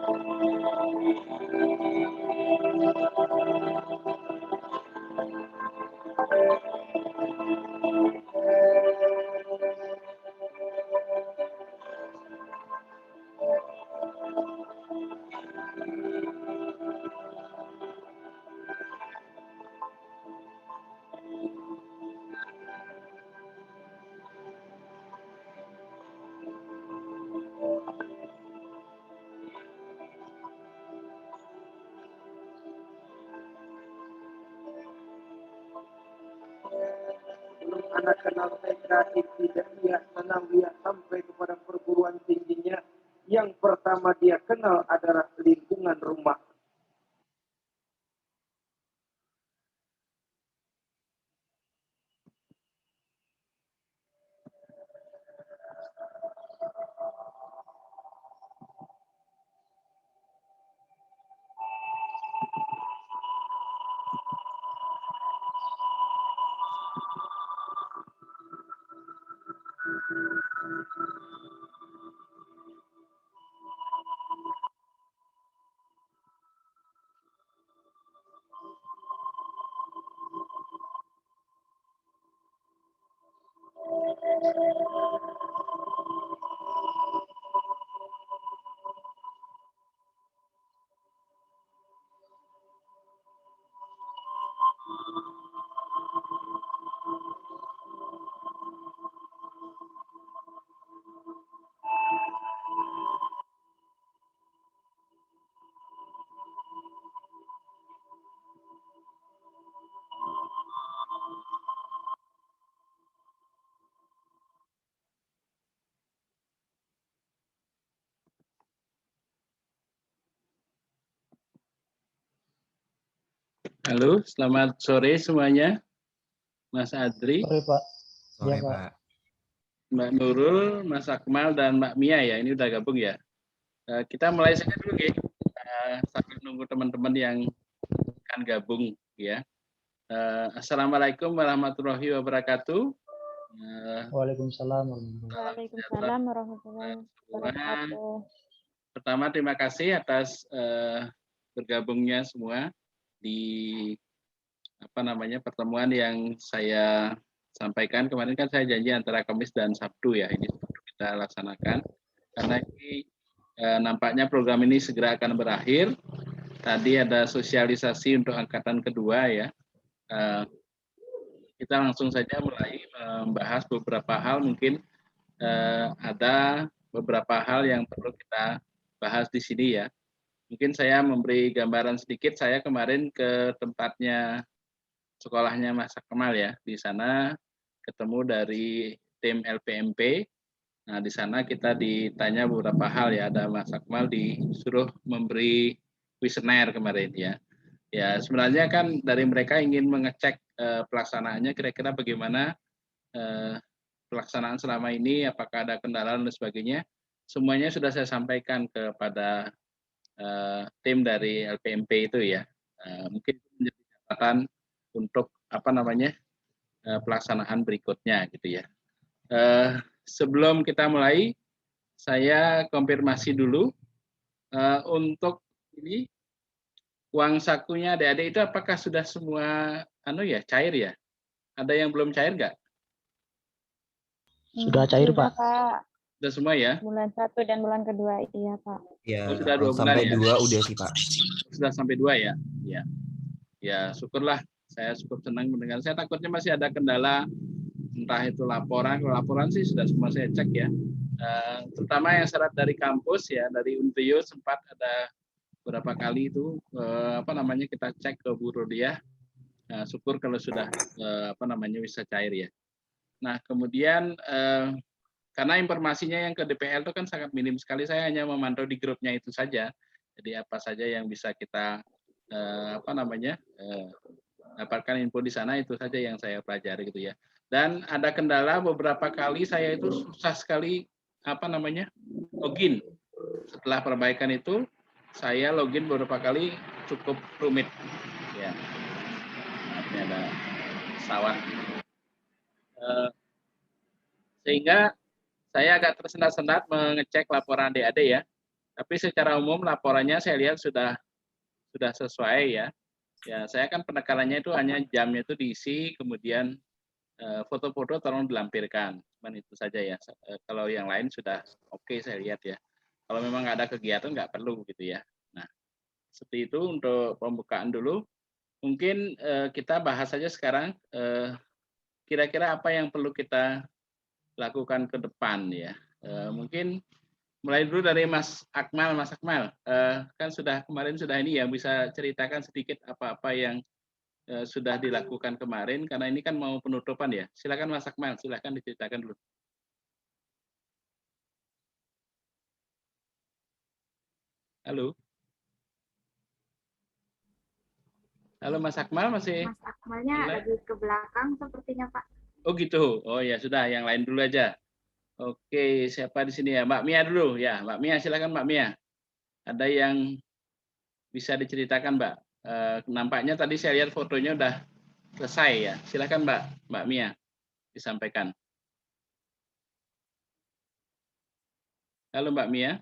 Belum anak kenal TKI tidak dia senang dia sampai kepada perguruan tingginya. Yang pertama dia kenal adalah lingkungan rumah. Halo, selamat sore semuanya. Mas Adri, Sore Pak. Sore, Iya, Pak. Pak. Mbak Nurul, Mas Akmal, dan Mbak Mia ya. Ini udah gabung ya. Kita mulai saja dulu ya. Sambil nunggu teman-teman yang akan gabung ya. Assalamualaikum warahmatullahi wabarakatuh. Waalaikumsalam warahmatullahi Waalaikumsalam warahmatullahi wabarakatuh. Pertama, terima kasih atas bergabungnya semua di pertemuan yang saya sampaikan kemarin. Kan saya janji antara Kamis dan Sabtu ya, ini kita laksanakan karena ini nampaknya program ini segera akan berakhir. Tadi ada sosialisasi untuk angkatan kedua ya. Kita langsung saja mulai membahas beberapa hal. Mungkin ada beberapa hal yang perlu kita bahas di sini ya. Mungkin saya memberi gambaran sedikit. Saya kemarin ke tempatnya sekolahnya Mas Akmal ya. Di sana ketemu dari tim LPMP. Nah, di sana kita ditanya beberapa hal ya. Ada Mas Akmal disuruh memberi kuesioner kemarin ya. Ya, sebenarnya kan dari mereka ingin mengecek pelaksanaannya kira-kira bagaimana pelaksanaan selama ini, apakah ada kendala dan sebagainya. Semuanya sudah saya sampaikan kepada tim dari LPMP itu ya. Mungkin menjadi catatan untuk pelaksanaan berikutnya gitu ya. Sebelum kita mulai, saya konfirmasi dulu untuk ini uang sakunya adik-adik itu apakah sudah semua cair ya? Ada yang belum cair nggak? Sudah cair, Pak. Sudah semua ya? Bulan 1 dan bulan kedua, iya Pak. Ya, sudah 2 bulan sampai ya? 2 udah sih, Pak. Sudah sampai 2 ya? Ya. Ya, syukurlah. Saya cukup senang mendengar. Saya takutnya masih ada kendala, entah itu laporan. Kalau laporan sih sudah semua saya cek ya. Terutama yang syarat dari kampus ya, dari Untiyo sempat ada beberapa kali itu kita cek ke Bu Rodia. Syukur kalau sudah bisa cair ya. Nah, kemudian karena informasinya yang ke DPL itu kan sangat minim sekali, saya hanya memantau di grupnya itu saja. Jadi apa saja yang bisa kita dapatkan info di sana itu saja yang saya pelajari gitu ya. Dan ada kendala beberapa kali saya itu susah sekali login. Setelah perbaikan itu saya login beberapa kali cukup rumit ya. Ini ada pesawat. Sehingga saya agak tersendat-sendat mengecek laporan adik-adik ya. Tapi secara umum laporannya saya lihat sudah sesuai ya. Ya, saya kan penekanannya itu hanya jamnya itu diisi, kemudian foto-foto tolong dilampirkan. Cuman itu saja ya. Kalau yang lain sudah oke saya lihat ya. Kalau memang nggak ada kegiatan nggak perlu gitu ya. Nah, seperti itu untuk pembukaan dulu. Mungkin kita bahas saja sekarang kira-kira apa yang perlu kita lakukan ke depan ya. Mungkin mulai dulu dari Mas Akmal. Mas Akmal, kan kemarin sudah ini ya, bisa ceritakan sedikit apa-apa yang sudah dilakukan kemarin, karena ini kan mau penutupan ya. Silakan Mas Akmal, silakan diceritakan dulu. Halo. Halo Mas Akmal, masih? Mas Akmalnya lagi ke belakang sepertinya Pak. Oh gitu. Oh ya sudah, yang lain dulu aja. Oke, siapa di sini ya? Mbak Mia dulu ya. Mbak Mia, silakan Mbak Mia. Ada yang bisa diceritakan Mbak? Nampaknya tadi saya lihat fotonya udah selesai ya. Silakan Mbak Mia disampaikan. Halo Mbak Mia.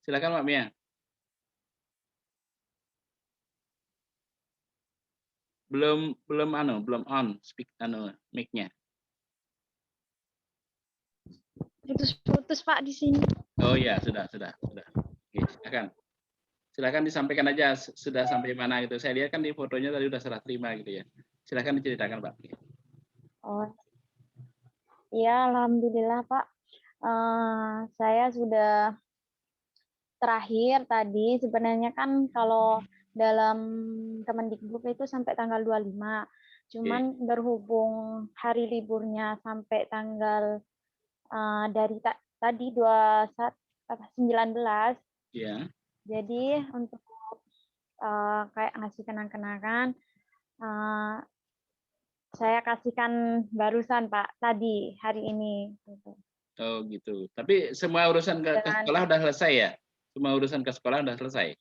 Silakan Mbak Mia. Belum on mic-nya. Putus-putus Pak di sini. Oh ya, sudah. Oke, silakan disampaikan aja sudah sampai mana gitu. Saya lihat kan di fotonya tadi udah serah terima gitu ya. Silakan diceritakan Pak. Oh, iya, alhamdulillah Pak. Saya sudah terakhir tadi. Sebenarnya kan kalau dalam Kemendikbud itu sampai tanggal 25. Cuman berhubung hari liburnya sampai tanggal dari tadi 19. Iya. Jadi untuk kayak ngasih kenang-kenangan, saya kasihkan barusan Pak tadi hari ini. Oh gitu. Tapi semua urusan ke sekolah udah selesai ya? Semua urusan ke sekolah udah selesai?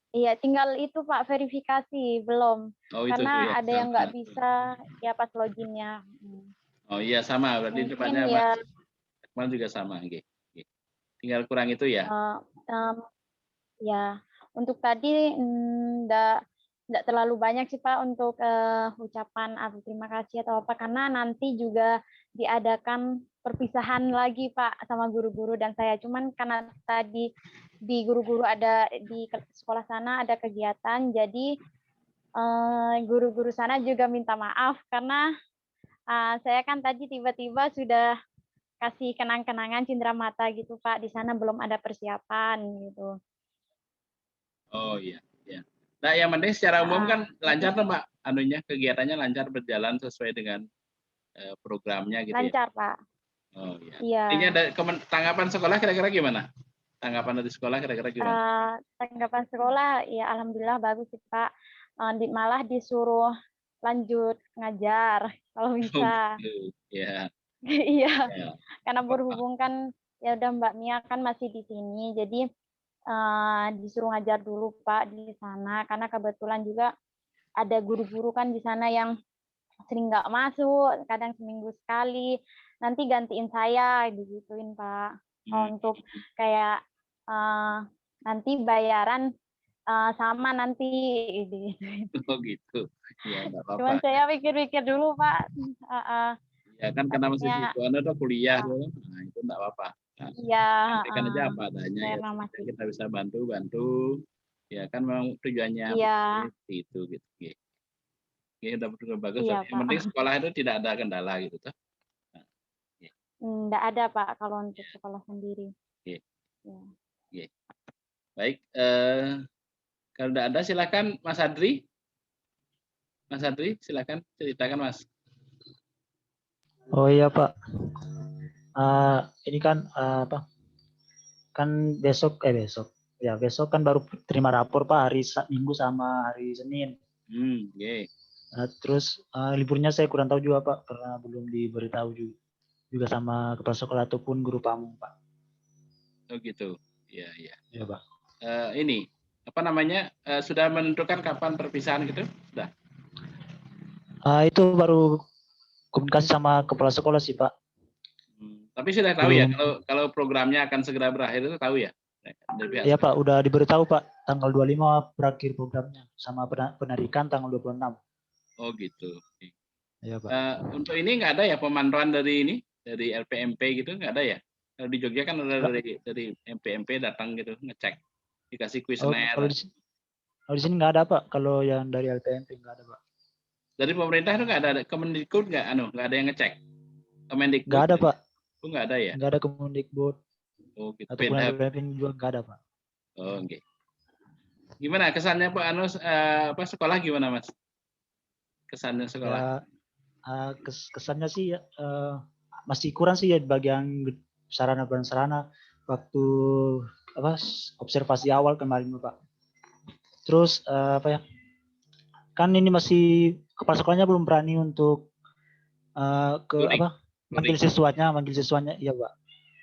Iya, tinggal itu Pak verifikasi belum. Oh, itu karena ya, ada yang nggak bisa ya pas loginnya. Oh iya sama, berarti depannya ya, Mas Akmal juga sama. Oke. Tinggal kurang itu ya? Ya, untuk tadi enggak terlalu banyak sih Pak untuk ucapan terima kasih atau apa, karena nanti juga diadakan perpisahan lagi Pak sama guru-guru dan saya. Cuman karena tadi di guru-guru ada di sekolah sana ada kegiatan, jadi guru-guru sana juga minta maaf karena saya kan tadi tiba-tiba sudah kasih kenang-kenangan cindera mata gitu Pak, di sana belum ada persiapan gitu. Oh iya. Nah, yang penting secara umum kan lancar tuh Mbak, kegiatannya lancar berjalan sesuai dengan programnya gitu lancar, ya. Pak. Oh iya. Iya. Ini ada tanggapan sekolah kira-kira gimana? Tanggapan dari sekolah kira-kira gimana? Tanggapan sekolah ya alhamdulillah bagus sih Pak. Malah disuruh lanjut ngajar kalau bisa. Iya. Iya. Karena berhubung kan ya udah Mbak Mia kan masih di sini, jadi disuruh ngajar dulu Pak di sana, karena kebetulan juga ada guru-guru kan di sana yang sering nggak masuk, kadang seminggu sekali, nanti gantiin saya digituin Pak. Untuk kayak nanti bayaran sama nanti gitu. Oh gitu. Ya, enggak apa-apa. Cuman saya pikir-pikir dulu Pak. Ya kan karena masih siswa atau kuliah tuh, nah itu enggak apa-apa. Nah, iya. sampaikan aja apa adanya ya. Kita bisa bantu. Ya kan memang tujuannya seperti itu gitu. Ya udah betul bagus. Iya, Yang penting sekolah itu tidak ada kendala gitu toh. Nah, enggak ada Pak kalau untuk sekolah sendiri. Oke. Ya. Baik, kalau tidak ada silakan Mas Adri. Mas Adri, silakan ceritakan Mas. Oh iya Pak. Ini kan kan besok kan baru terima rapor Pak, hari Minggu sama hari Senin. Terus liburnya saya kurang tahu juga Pak, karena belum diberitahu juga sama kepala sekolah ataupun guru pamung Pak. Oh gitu. Iya. Iya Pak. Ini apa namanya, sudah menentukan kapan perpisahan gitu? Sudah? Itu baru komunikasi sama kepala sekolah sih Pak. Tapi sudah tahu ya Belum. kalau programnya akan segera berakhir itu tahu ya? Dari pihak Iya sekolah. Pak, udah diberitahu Pak, tanggal 25 berakhir programnya, sama penarikan tanggal 26. Oh gitu. Iya Pak. Untuk ini nggak ada ya pemantauan dari LPMP gitu, nggak ada ya? Kalau di Jogja kan ada dari LPMP datang gitu ngecek, dikasih kuesioner. Kalau di sini nggak ada Pak, kalau yang dari LPMP nggak ada Pak. Dari pemerintah itu nggak ada, Kemendikbud nggak ada yang ngecek? Kemendikbud Nggak ada Pak, itu nggak ada ya? nggak ada Kemendikbud Oh gitu. ataupun Beda. LPMP juga nggak ada Pak. Oh oke. Gimana kesannya Pak sekolah gimana Mas? Kesannya sekolah? Ya, kesannya sih ya, masih kurang sih ya di bagian sarana prasarana waktu observasi awal kemarin Pak. Terus kan ini masih kepala sekolahnya belum berani untuk manggil siswanya iya Pak.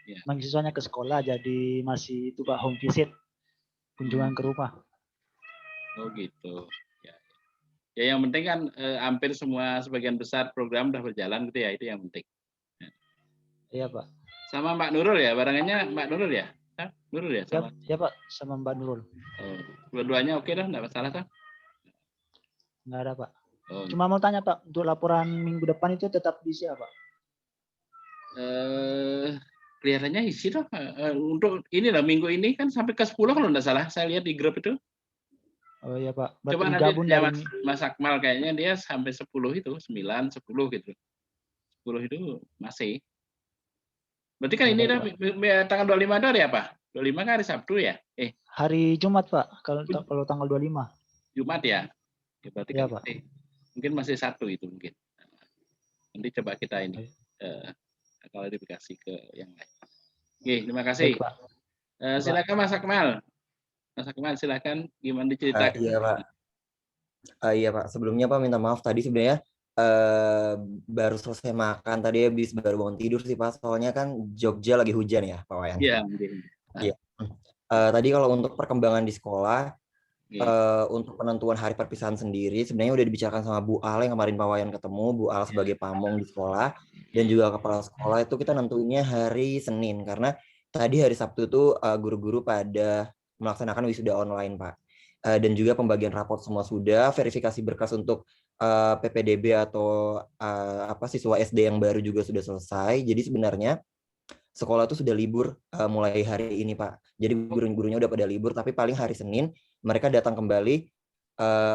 Ya. Manggil siswanya ke sekolah, jadi masih itu Pak, home visit, kunjungan ke rumah. Oh gitu. Ya yang penting kan hampir sebagian besar program udah berjalan gitu ya, itu yang penting. Iya Pak. Sama Mbak Nurul ya, barengannya Mbak Nurul ya? Nurul ya? Sama? Ya Pak, sama Mbak Nurul. Oh, dua-duanya oke dah, nggak masalah kan? Nggak ada Pak. Oh. Cuma mau tanya Pak, untuk laporan minggu depan itu tetap diisi Pak? Kelihatannya isi dong. Untuk ini lah minggu ini kan sampai ke 10 kalau nggak salah, saya lihat di grup itu. Oh iya Pak. Berarti coba nanti ya, Mas Akmal kayaknya dia sampai 10 itu, 9, 10 gitu. 10 itu masih. Berarti kan ini dah tanggal 25 itu hari apa? 25 kan hari Sabtu ya? Hari Jumat Pak, kalau tanggal 25. Jumat ya? Berarti ya, kan Pak. Mungkin masih satu itu mungkin. Nanti coba kita ini klarifikasi ke yang lain. Oke, terima kasih. Baik, Pak. Silakan Mas Akmal. Mas Akmal silakan gimana diceritakan. Iya Pak. Iya Pak, sebelumnya Pak minta maaf tadi sebenarnya baru selesai makan, tadi habis baru bangun tidur sih Pak, soalnya kan Jogja lagi hujan ya Pak Wayan. Iya. Iya. Tadi kalau untuk perkembangan di sekolah, untuk penentuan hari perpisahan sendiri sebenarnya udah dibicarakan sama Bu Al yang kemarin Pak Wayan ketemu, Bu Al sebagai pamong di sekolah dan juga kepala sekolah, itu kita nentuinnya hari Senin karena tadi hari Sabtu tuh guru-guru pada melaksanakan wisuda online Pak. Dan juga pembagian raport semua sudah, verifikasi berkas untuk PPDB atau siswa SD yang baru juga sudah selesai. Jadi sebenarnya sekolah itu sudah libur mulai hari ini Pak. Jadi guru-gurunya udah pada libur, tapi paling hari Senin mereka datang kembali,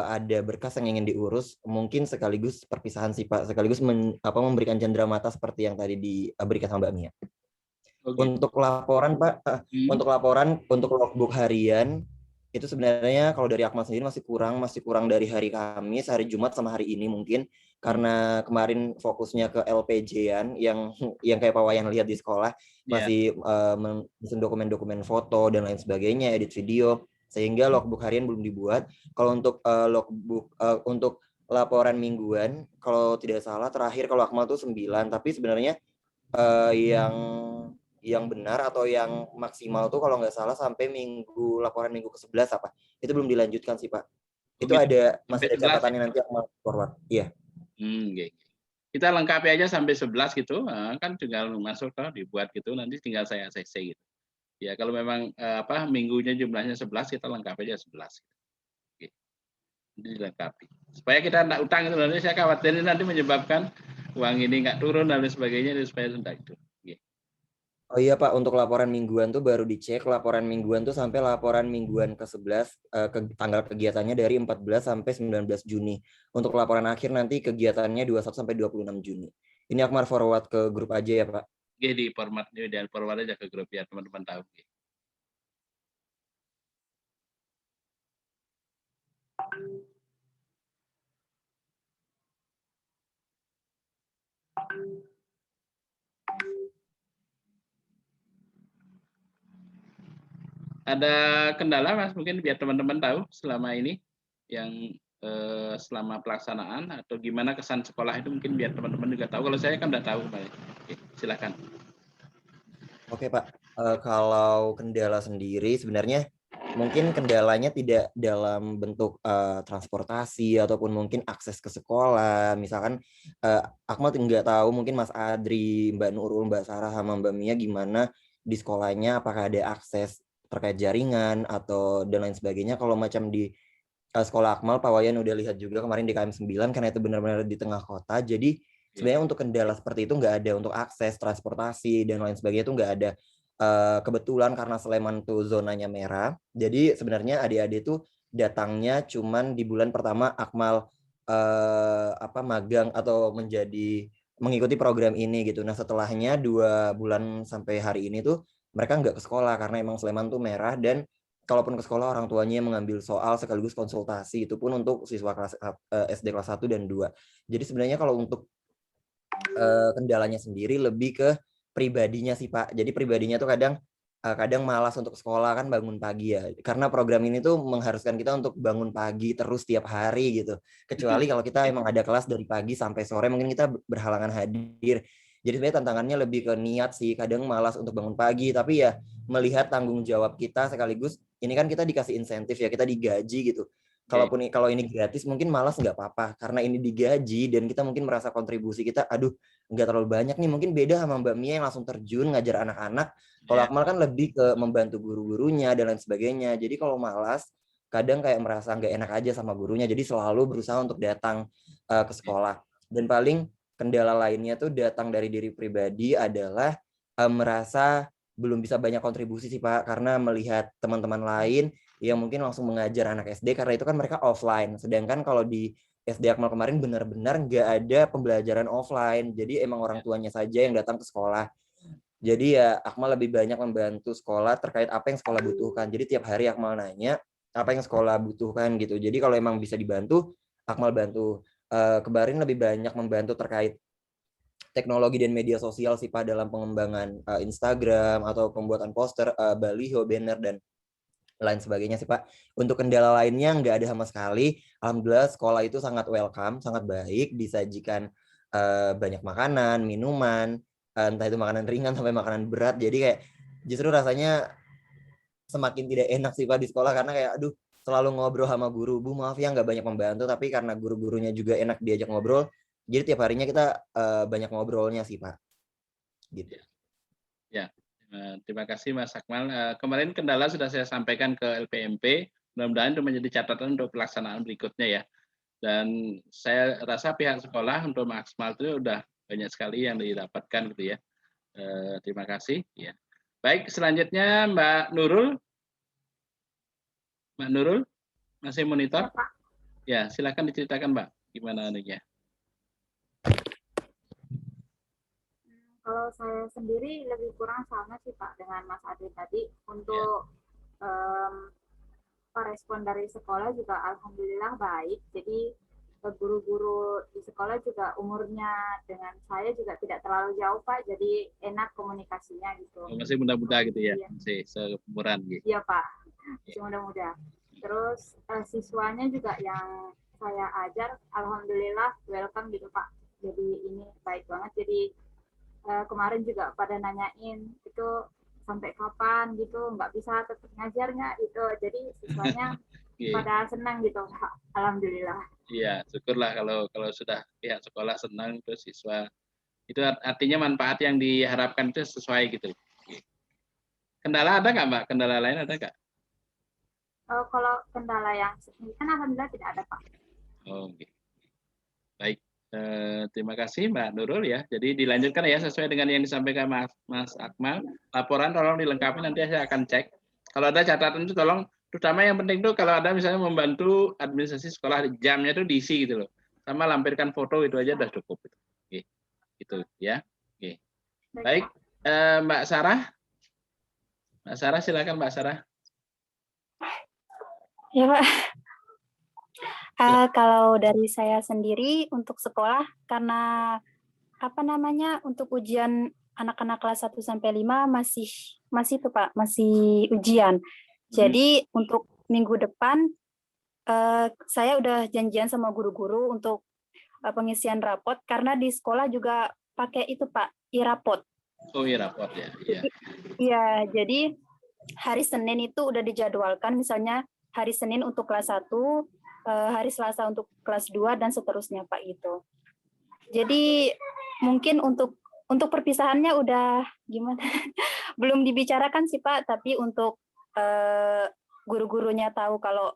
ada berkas yang ingin diurus, mungkin sekaligus perpisahan sih Pak, sekaligus memberikan cendera mata seperti yang tadi diberikan sama Mbak Mia. Okay. Untuk laporan Pak, untuk logbook harian itu sebenarnya kalau dari Akmal sendiri masih kurang dari hari Kamis, hari Jumat sama hari ini mungkin karena kemarin fokusnya ke LPJ-an yang kayak Pak Wayan lihat di sekolah masih menyusun dokumen-dokumen foto dan lain sebagainya, edit video, sehingga logbook harian belum dibuat. Kalau untuk logbook untuk laporan mingguan kalau tidak salah terakhir kalau Akmal tuh 9, tapi sebenarnya yang benar atau yang maksimal tuh kalau nggak salah sampai laporan minggu ke-11 apa. Itu belum dilanjutkan sih Pak. Itu masih ada catatannya nanti Akmal forward. Iya. Okay. Kita lengkapi aja sampai 11 gitu, kan tinggal masuk dibuat gitu, nanti tinggal saya ACC gitu. Ya kalau memang minggunya jumlahnya 11 kita lengkapi aja 11. Oke. Jadi dilengkapi. Supaya kita tidak utang itu, nanti saya khawatir nanti menyebabkan uang ini nggak turun dan sebagainya, supaya tidak itu. Oh iya Pak, untuk laporan mingguan tuh baru dicek, laporan mingguan tuh sampai laporan mingguan ke-11, tanggal kegiatannya dari 14 sampai 19 Juni. Untuk laporan akhir nanti kegiatannya 21 sampai 26 Juni. Ini Akmal forward ke grup aja ya Pak. Oke, di forward aja ke grup biar teman-teman tahu. Ada kendala Mas mungkin biar teman-teman tahu selama ini yang selama pelaksanaan atau gimana kesan sekolah itu, mungkin biar teman-teman juga tahu. Kalau saya kan udah tahu Pak. Oke, silakan. Oke Pak, kalau kendala sendiri sebenarnya mungkin kendalanya tidak dalam bentuk transportasi ataupun mungkin akses ke sekolah. Misalkan Akmal nggak tahu, mungkin Mas Adri, Mbak Nurul, Mbak Sarah, sama Mbak Mia gimana di sekolahnya, apakah ada akses terkait jaringan atau dan lain sebagainya. Kalau macam di sekolah Akmal, Pak Wayan udah lihat juga kemarin di KM 9 karena itu benar-benar di tengah kota. Jadi sebenarnya untuk kendala seperti itu nggak ada, untuk akses transportasi dan lain sebagainya itu nggak ada. Kebetulan karena Sleman tuh zonanya merah, jadi sebenarnya adik-adik tuh datangnya cuman di bulan pertama Akmal magang atau mengikuti program ini gitu. Nah setelahnya 2 bulan sampai hari ini tuh mereka nggak ke sekolah karena emang Sleman tuh merah, dan kalaupun ke sekolah orang tuanya mengambil soal sekaligus konsultasi, itu pun untuk siswa kelas SD kelas 1 dan 2. Jadi sebenarnya kalau untuk kendalanya sendiri lebih ke pribadinya sih Pak. Jadi pribadinya tuh kadang malas untuk sekolah, kan bangun pagi ya. Karena program ini tuh mengharuskan kita untuk bangun pagi terus tiap hari gitu. Kecuali kalau kita emang ada kelas dari pagi sampai sore, mungkin kita berhalangan hadir. Jadi sebenarnya tantangannya lebih ke niat sih. Kadang malas untuk bangun pagi, tapi ya melihat tanggung jawab kita sekaligus, ini kan kita dikasih insentif ya, kita digaji gitu. Kalau ini gratis mungkin malas nggak apa-apa, karena ini digaji dan kita mungkin merasa kontribusi kita, aduh nggak terlalu banyak nih, mungkin beda sama Mbak Mia yang langsung terjun ngajar anak-anak. Kalau Akmal kan lebih ke membantu guru-gurunya dan lain sebagainya. Jadi kalau malas kadang kayak merasa nggak enak aja sama gurunya, jadi selalu berusaha untuk datang ke sekolah. Dan paling kendala lainnya tuh datang dari diri pribadi adalah merasa belum bisa banyak kontribusi sih Pak, karena melihat teman-teman lain yang mungkin langsung mengajar anak SD, karena itu kan mereka offline. Sedangkan kalau di SD Akmal kemarin benar-benar nggak ada pembelajaran offline. Jadi emang orang tuanya saja yang datang ke sekolah. Jadi ya Akmal lebih banyak membantu sekolah terkait apa yang sekolah butuhkan. Jadi tiap hari Akmal nanya apa yang sekolah butuhkan gitu. Jadi kalau emang bisa dibantu, Akmal bantu. Kemarin lebih banyak membantu terkait teknologi dan media sosial sih Pak, dalam pengembangan Instagram atau pembuatan poster, baliho, banner, dan lain sebagainya sih Pak. Untuk kendala lainnya nggak ada sama sekali. Alhamdulillah sekolah itu sangat welcome, sangat baik, disajikan banyak makanan, minuman, entah itu makanan ringan sampai makanan berat. Jadi kayak justru rasanya semakin tidak enak sih Pak di sekolah, karena kayak aduh selalu ngobrol sama guru. Bu maaf ya nggak banyak membantu, tapi karena guru-gurunya juga enak diajak ngobrol, jadi tiap harinya kita banyak ngobrolnya sih Pak. Gitu. Ya. Terima kasih Mas Akmal. Kemarin kendala sudah saya sampaikan ke LPMP, mudah-mudahan itu menjadi catatan untuk pelaksanaan berikutnya ya. Dan saya rasa pihak sekolah untuk Mas Akmal itu sudah banyak sekali yang didapatkan gitu ya. Terima kasih. Ya. Baik, selanjutnya Mbak Nurul. Mbak Nurul, masih monitor? Ya, Pak. Ya, silakan diceritakan Mbak, gimana anunya. Kalau saya sendiri lebih kurang sama sih Pak dengan Mas Adri tadi. Untuk respon dari sekolah juga alhamdulillah baik. Jadi guru-guru di sekolah juga umurnya dengan saya juga tidak terlalu jauh Pak. Jadi enak komunikasinya gitu. Masih muda-muda gitu ya, masih seumuran gitu. Iya Pak, masih muda-muda. Terus siswanya juga yang saya ajar alhamdulillah welcome gitu Pak. Jadi ini baik banget. Jadi kemarin juga pada nanyain itu sampai kapan gitu, nggak bisa tetap ngajar nggak gitu. Jadi siswanya pada senang gitu, alhamdulillah. Iya, syukurlah kalau sudah pihak sekolah senang, terus siswa itu artinya manfaat yang diharapkan itu sesuai gitu. Kendala ada nggak Mbak? Kendala lain ada nggak? Kalau kendala yang signifikan alhamdulillah tidak ada Pak. Oke. Baik. Terima kasih Mbak Nurul ya. Jadi dilanjutkan ya sesuai dengan yang disampaikan Mas Akmal. Laporan tolong dilengkapi, nanti saya akan cek. Kalau ada catatan itu tolong, terutama yang penting tuh kalau ada misalnya membantu administrasi sekolah, jamnya itu diisi gitu loh. Sama lampirkan foto itu aja udah cukup. Oke. Gitu ya. Oke. Baik, Mbak Sarah. Mbak Sarah silakan Mbak Sarah. Ya Pak. Kalau dari saya sendiri untuk sekolah, karena untuk ujian anak-anak kelas 1 sampai 5 masih tuh Pak, masih ujian. Jadi untuk minggu depan saya udah janjian sama guru-guru untuk pengisian rapot, karena di sekolah juga pakai itu Pak, e-rapot. Oh, e-rapot ya. Iya. Iya, jadi hari Senin itu udah dijadwalkan, misalnya hari Senin untuk kelas 1, hari Selasa untuk kelas 2 dan seterusnya Pak gitu. Jadi mungkin untuk perpisahannya udah gimana? Belum dibicarakan sih Pak, tapi untuk guru-gurunya tahu kalau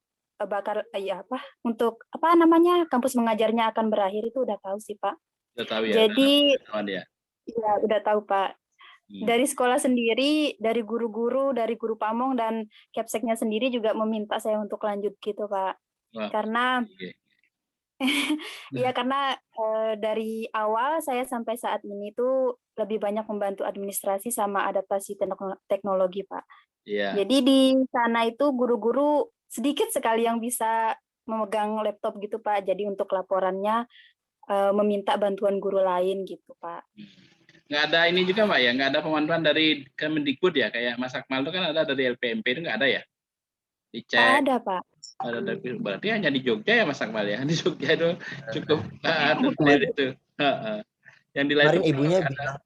untuk kampus mengajarnya akan berakhir itu udah tahu sih Pak. Udah tahu ya. Jadi ya. Ya, udah tahu Pak. Dari sekolah sendiri, dari guru-guru, dari guru pamong dan Kepseknya sendiri juga meminta saya untuk lanjut gitu Pak. Wah, karena okay. ya karena dari awal saya sampai saat ini tuh lebih banyak membantu administrasi sama adaptasi teknologi Pak. Yeah. Jadi di sana itu guru-guru sedikit sekali yang bisa memegang laptop gitu Pak. Jadi untuk laporannya meminta bantuan guru lain gitu Pak. Nggak ada ini juga Pak ya, nggak ada pemantauan dari Kemendikbud ya, kayak Mas Akmal itu kan ada dari LPMP itu nggak ada ya? Dicek. Ada Pak. Ada, berarti hanya di Jogja ya Mas Akmal ya, di Jogja itu cukup ada itu. Yang di lain kemarin ibunya bilang,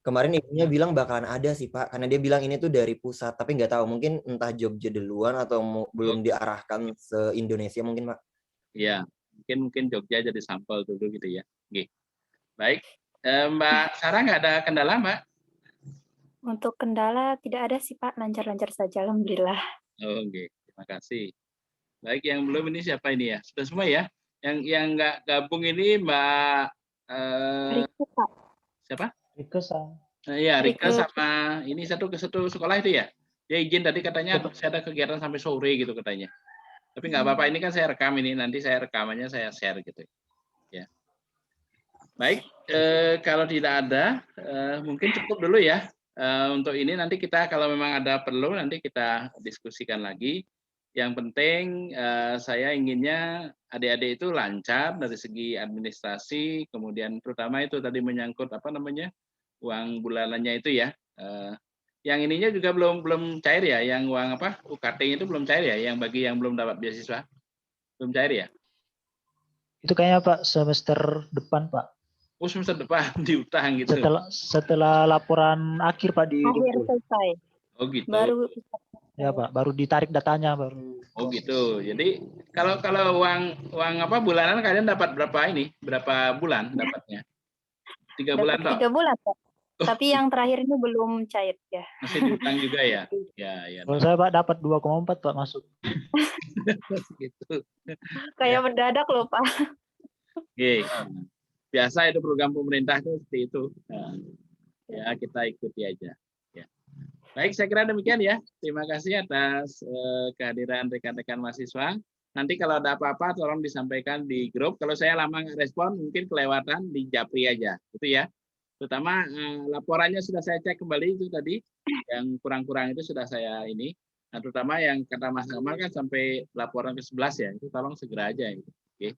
kemarin ibunya bilang bakalan ada sih Pak, karena dia bilang ini tuh dari pusat, tapi nggak tahu mungkin entah Jogja duluan atau belum diarahkan se Indonesia mungkin Pak. Iya, mungkin Jogja jadi sampel dulu gitu ya. Oke. Baik, Mbak Sarah nggak ada kendala Mbak? Untuk kendala tidak ada sih Pak, lancar-lancar saja alhamdulillah. Oh, oke. Terima kasih. Baik, yang belum ini siapa ini ya? Sudah semua ya? Yang nggak gabung ini Mbak Rika, Pak. Siapa? Rika sama. Iya, Rika sama ini satu sekolah itu ya. Dia izin tadi katanya saya ada kegiatan sampai sore gitu katanya. Tapi nggak apa-apa, ini kan saya rekam ini, nanti saya rekamannya saya share gitu. Ya. Baik, kalau tidak ada, mungkin cukup dulu ya. Untuk ini nanti kita kalau memang ada perlu nanti kita diskusikan lagi. Yang penting saya inginnya adik-adik itu lancar dari segi administrasi, kemudian terutama itu tadi menyangkut uang bulanannya itu ya. Yang ininya juga belum cair ya, yang uang UKT itu belum cair ya, yang bagi yang belum dapat beasiswa belum cair ya. Itu kayaknya Pak semester depan Pak. Oh, semester depan diutang gitu. Setelah laporan akhir Pak di akhir selesai. Oh gitu. Baru ya Pak, baru ditarik datanya baru. Oh gitu. Jadi kalau uang bulanan kalian dapat berapa bulan dapatnya? 3 bulan toh? 3 bulan Pak. Tapi yang terakhir ini belum cair ya. Masih diutang juga ya? Ya. Kalau saya Pak dapat 2,4 Pak masuk. Gitu. Kayak mendadak loh Pak. Oke. Biasa itu program pemerintah itu seperti itu. Nah, ya kita ikuti aja. Ya. Baik, saya kira demikian ya. Terima kasih atas kehadiran rekan-rekan mahasiswa. Nanti kalau ada apa-apa tolong disampaikan di grup. Kalau saya lama nggak respon, mungkin kelewatan di Japri aja, gitu ya. Terutama laporannya sudah saya cek kembali itu tadi, yang kurang-kurang itu sudah saya ini. Nah, terutama yang kata Mas Amal kan sampai laporan ke-11 ya, itu tolong segera aja. Gitu. Oke.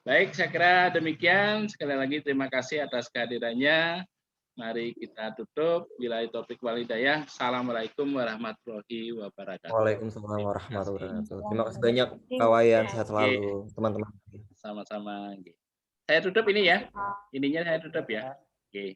Baik, saya kira demikian. Sekali lagi terima kasih atas kehadirannya. Mari kita tutup. Billahi taufik wal hidayah. Assalamualaikum warahmatullahi wabarakatuh. Waalaikumsalam warahmatullahi wabarakatuh. Terima kasih banyak Kak Wayan, sehat selalu teman-teman. Sama-sama. Saya tutup ini ya. Ininya saya tutup ya. Oke.